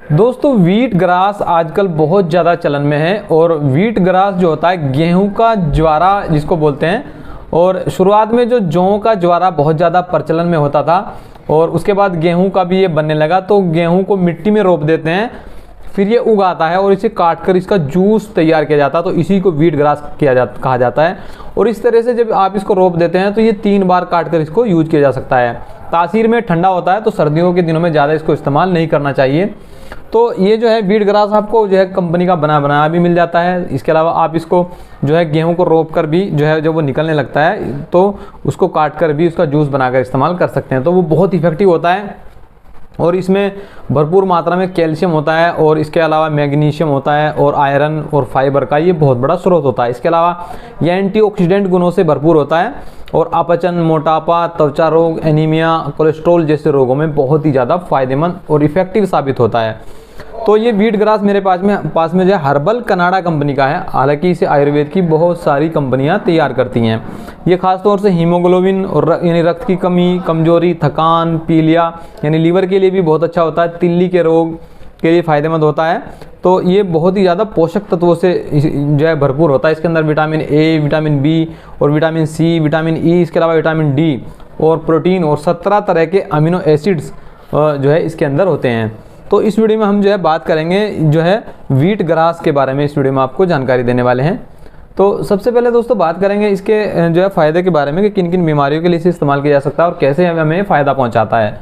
दोस्तों wheat grass आजकल बहुत ज़्यादा चलन में है और व्हीट ग्रास जो होता है गेहूं का ज्वारा जिसको बोलते हैं। और शुरुआत में जो जौ का ज्वारा बहुत ज़्यादा प्रचलन में होता था और उसके बाद गेहूं का भी ये बनने लगा, तो गेहूं को मिट्टी में रोप देते हैं, फिर ये उगाता है और इसे काट कर इसका जूस तैयार किया जाता है, तो इसी को व्हीट ग्रास कहा जाता है। और इस तरह से जब आप इसको रोप देते हैं तो ये 3 बार काट कर इसको यूज किया जा सकता है। तासीर में ठंडा होता है तो सर्दियों के दिनों में ज़्यादा इसको इस्तेमाल नहीं करना चाहिए। तो ये जो है व्हीट ग्रास आपको जो है कंपनी का बनाया भी मिल जाता है। इसके अलावा आप इसको जो है गेहूं को रोप कर भी जो है जब वो निकलने लगता है तो उसको काट कर भी उसका जूस बनाकर इस्तेमाल कर सकते हैं, तो वो बहुत इफेक्टिव होता है। और इसमें भरपूर मात्रा में कैल्शियम होता है और इसके अलावा मैग्नीशियम होता है और आयरन और फाइबर का ये बहुत बड़ा स्रोत होता है। इसके अलावा ये एंटीऑक्सीडेंट गुणों से भरपूर होता है और अपचन, मोटापा, त्वचा रोग, एनीमिया, कोलेस्ट्रॉल जैसे रोगों में बहुत ही ज़्यादा फायदेमंद और इफेक्टिव साबित होता है। तो ये व्हीट ग्रास मेरे पास में जो है हर्बल कनाडा कंपनी का है। हालांकि इसे आयुर्वेद की बहुत सारी कंपनियां तैयार करती हैं। ये खासतौर से हीमोग्लोबिन और यानी रक्त की कमी, कमजोरी, थकान, पीलिया यानी लीवर के लिए भी बहुत अच्छा होता है, तिल्ली के रोग के लिए फ़ायदेमंद होता है। तो ये बहुत ही ज़्यादा पोषक तत्वों से जो है भरपूर होता है। इसके अंदर विटामिन ए, विटामिन बी और विटामिन सी, विटामिन ई, इसके अलावा विटामिन डी और प्रोटीन और 17 तरह के अमीनो एसिड्स जो है इसके अंदर होते हैं। तो इस वीडियो में हम जो है बात करेंगे जो है व्हीट ग्रास के बारे में। इस वीडियो में आपको जानकारी देने वाले हैं। तो सबसे पहले दोस्तों बात करेंगे इसके जो है फ़ायदे के बारे में कि किन किन बीमारियों के लिए इसे इस्तेमाल किया जा सकता है और कैसे हमें फ़ायदा पहुंचाता है।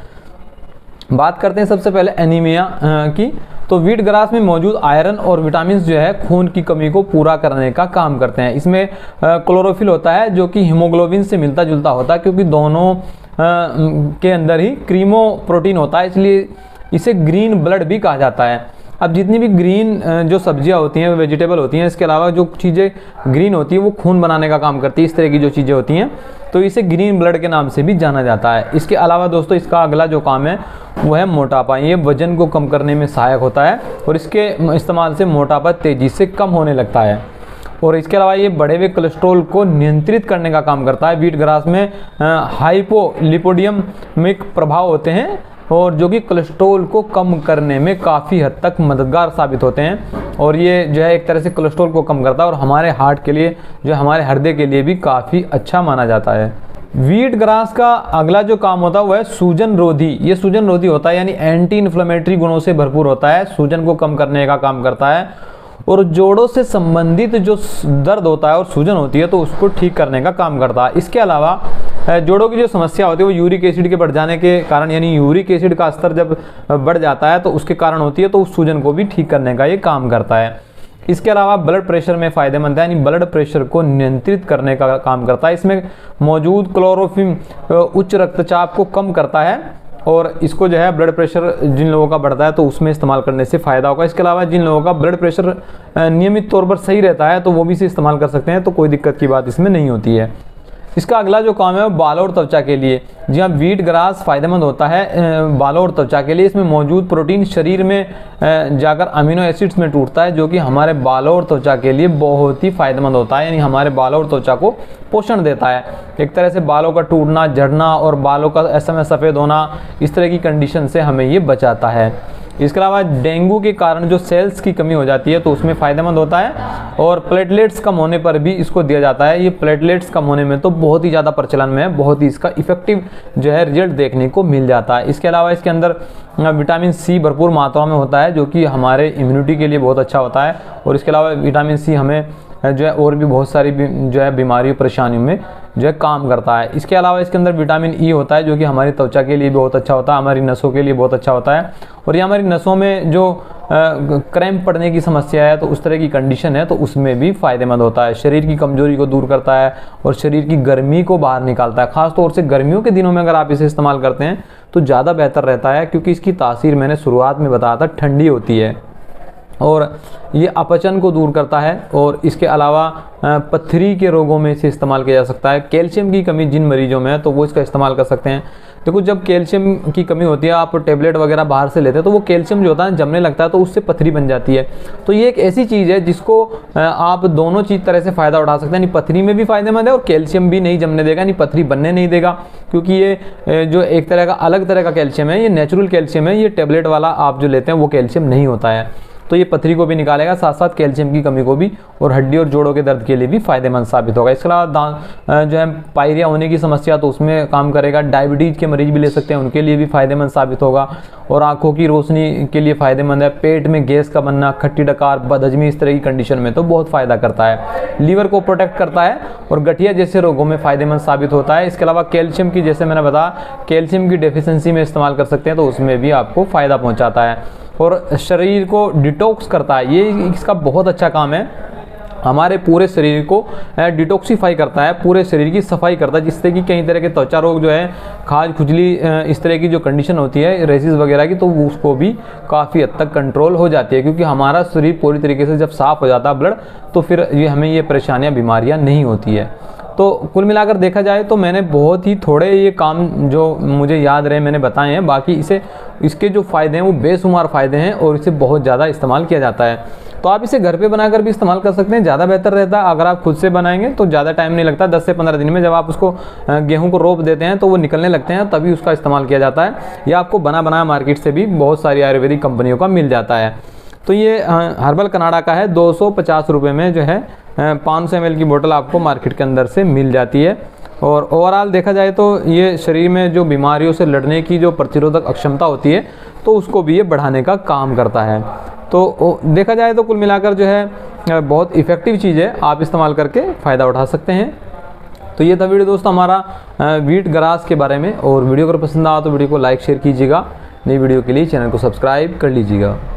बात करते हैं सबसे पहले एनीमिया की। तो व्हीट ग्रास में मौजूद आयरन और विटामिन जो है खून की कमी को पूरा करने का काम करते हैं। इसमें क्लोरोफिल होता है जो कि हीमोग्लोबिन से मिलता जुलता होता है, क्योंकि दोनों के अंदर ही क्रीमो प्रोटीन होता है, इसलिए इसे ग्रीन ब्लड भी कहा जाता है। अब जितनी भी ग्रीन जो सब्जियां होती हैं, वेजिटेबल होती हैं, इसके अलावा जो चीज़ें ग्रीन होती है वो खून बनाने का काम करती है। इस तरह की जो चीज़ें होती हैं तो इसे ग्रीन ब्लड के नाम से भी जाना जाता है। इसके अलावा दोस्तों इसका अगला जो काम है वो है मोटापा। ये वजन को कम करने में सहायक होता है और इसके इस्तेमाल से मोटापा तेज़ी से कम होने लगता है। और इसके अलावा ये बढ़े हुए कोलेस्ट्रॉल को नियंत्रित करने का काम करता है। व्हीट ग्रास में हाइपोलिपोडियमिक प्रभाव होते हैं और जो कि कोलेस्ट्रॉल को कम करने में काफ़ी हद तक मददगार साबित होते हैं। और ये जो है एक तरह से कोलेस्ट्रॉल को कम करता है और हमारे हार्ट के लिए, जो हमारे हृदय के लिए भी काफ़ी अच्छा माना जाता है। व्हीट ग्रास का अगला जो काम होता है वो है सूजन रोधी। ये सूजन रोधी होता है यानी एंटी इन्फ्लेमेटरी गुणों से भरपूर होता है, सूजन को कम करने का काम करता है और जोड़ों से संबंधित जो दर्द होता है और सूजन होती है तो उसको ठीक करने का काम करता है। इसके अलावा जोड़ों की जो समस्या होती है वो यूरिक एसिड के बढ़ जाने के कारण, यानी यूरिक एसिड का स्तर जब बढ़ जाता है तो उसके कारण होती है, तो उस सूजन को भी ठीक करने का ये काम करता है। इसके अलावा ब्लड प्रेशर में फ़ायदेमंद है, यानी ब्लड प्रेशर को नियंत्रित करने का काम करता है। इसमें मौजूद क्लोरोफिन उच्च रक्तचाप को कम करता है और इसको जो है ब्लड प्रेशर जिन लोगों का बढ़ता है तो उसमें इस्तेमाल करने से फ़ायदा होगा। इसके अलावा जिन लोगों का ब्लड प्रेशर नियमित तौर पर सही रहता है तो वो भी इसे इस्तेमाल कर सकते हैं, तो कोई दिक्कत की बात इसमें नहीं होती है। इसका अगला जो काम है वो बालों और त्वचा के लिए। जी हाँ, व्हीट ग्रास फ़ायदेमंद होता है बालों और त्वचा के लिए। इसमें मौजूद प्रोटीन शरीर में जाकर अमीनो एसिड्स में टूटता है, जो कि हमारे बालों और त्वचा के लिए बहुत ही फ़ायदेमंद होता है, यानी हमारे बालों और त्वचा को पोषण देता है। एक तरह से बालों का टूटना, झड़ना और बालों का ऐसा में सफ़ेद होना, इस तरह की कंडीशन से हमें ये बचाता है। इसके अलावा डेंगू के कारण जो सेल्स की कमी हो जाती है तो उसमें फ़ायदेमंद होता है और प्लेटलेट्स कम होने पर भी इसको दिया जाता है। ये प्लेटलेट्स कम होने में तो बहुत ही ज़्यादा प्रचलन में है, बहुत ही इसका इफेक्टिव जो है रिजल्ट देखने को मिल जाता है। इसके अलावा इसके अंदर विटामिन सी भरपूर मात्रा में होता है जो कि हमारे इम्यूनिटी के लिए बहुत अच्छा होता है। और इसके अलावा विटामिन सी हमें जो है और भी बहुत सारी जो है बीमारियों परेशानियों में जो है काम करता है। इसके अलावा इसके अंदर विटामिन ई होता है जो कि हमारी त्वचा के लिए बहुत अच्छा होता है, हमारी नसों के लिए बहुत अच्छा होता है। और ये हमारी नसों में जो क्रैम्प पड़ने की समस्या है तो उस तरह की कंडीशन है तो उसमें भी फ़ायदेमंद होता है। शरीर की कमजोरी को दूर करता है और शरीर की गर्मी को बाहर निकालता है। ख़ास तौर से गर्मियों के दिनों में अगर आप इसे इस्तेमाल करते हैं तो ज़्यादा बेहतर रहता है, क्योंकि इसकी तासीर मैंने शुरुआत में बताया था ठंडी होती है और ये अपचन को दूर करता है। और इसके अलावा पथरी के रोगों में इसे इस्तेमाल किया जा सकता है। कैल्शियम की कमी जिन मरीजों में है तो वो इसका इस्तेमाल कर सकते हैं। देखो जब कैल्शियम की कमी होती है, आप टेबलेट वगैरह बाहर से लेते हैं तो वो कैल्शियम जो होता है जमने लगता है तो उससे पथरी बन जाती है। तो ये एक ऐसी चीज़ है जिसको आप दोनों चीज़ तरह से फ़ायदा उठा सकते हैं, यानी पथरी में भी फ़ायदेमंद है और कैल्शियम भी नहीं जमने देगा, यानी पथरी बनने नहीं देगा। क्योंकि ये जो एक तरह का अलग तरह का कैल्शियम है, ये नेचुरल कैल्शियम है, ये टेबलेट वाला आप जो लेते हैं वो कैल्शियम नहीं होता है। तो ये पथरी को भी निकालेगा, साथ साथ कैल्शियम की कमी को भी, और हड्डी और जोड़ों के दर्द के लिए भी फायदेमंद साबित होगा। इसके अलावा जो है पायरिया होने की समस्या तो उसमें काम करेगा। डायबिटीज़ के मरीज भी ले सकते हैं, उनके लिए भी फायदेमंद साबित होगा। और आंखों की रोशनी के लिए फ़ायदेमंद है। पेट में गैस का बनना, खट्टी डकार, बदहजमी, इस तरह की कंडीशन में तो बहुत फ़ायदा करता है। लीवर को प्रोटेक्ट करता है और गठिया जैसे रोगों में फ़ायदेमंद साबित होता है। इसके अलावा कैल्शियम की, जैसे मैंने बताया, कैल्शियम की डेफिशिएंसी में इस्तेमाल कर सकते हैं तो उसमें भी आपको फ़ायदा पहुँचाता है। और शरीर को डिटॉक्स करता है, ये इसका बहुत अच्छा काम है। हमारे पूरे शरीर को डिटॉक्सिफाई करता है, पूरे शरीर की सफाई करता है, जिससे कि कई तरह के त्वचा रोग जो है, खाज खुजली, इस तरह की जो कंडीशन होती है रेसिस वगैरह की, तो उसको भी काफ़ी हद तक कंट्रोल हो जाती है। क्योंकि हमारा शरीर पूरी तरीके से जब साफ़ हो जाता है ब्लड, तो फिर हमें ये परेशानियाँ, बीमारियाँ नहीं होती है। तो कुल मिलाकर देखा जाए तो मैंने बहुत ही थोड़े ये काम जो मुझे याद रहे मैंने बताए हैं। बाकी इसके जो फ़ायदे हैं वो बेशुमार फ़ायदे हैं और इसे बहुत ज़्यादा इस्तेमाल किया जाता है। तो आप इसे घर पे बनाकर भी इस्तेमाल कर सकते हैं, ज़्यादा बेहतर रहता है। अगर आप खुद से बनाएंगे तो ज़्यादा टाइम नहीं लगता, 10 से 15 दिन में जब आप उसको गेहूं को रोप देते हैं तो वो निकलने लगते हैं, तभी उसका इस्तेमाल किया जाता है। या आपको बना बनाया मार्केट से भी बहुत सारी आयुर्वेदिक कंपनियों का मिल जाता है। तो ये हर्बल कनाडा का है, 250 रुपये में जो है 500 ml की बोतल आपको मार्केट के अंदर से मिल जाती है। और ओवरऑल देखा जाए तो ये शरीर में जो बीमारियों से लड़ने की जो प्रतिरोधक अक्षमता होती है तो उसको भी ये बढ़ाने का काम करता है। तो देखा जाए तो कुल मिलाकर जो है बहुत इफ़ेक्टिव चीज़ है, आप इस्तेमाल करके फ़ायदा उठा सकते हैं। तो ये था वीडियो दोस्तों हमारा वीट ग्रास के बारे में। और वीडियो अगर पसंद आया तो वीडियो को लाइक शेयर कीजिएगा। नई वीडियो के लिए चैनल को सब्सक्राइब कर लीजिएगा।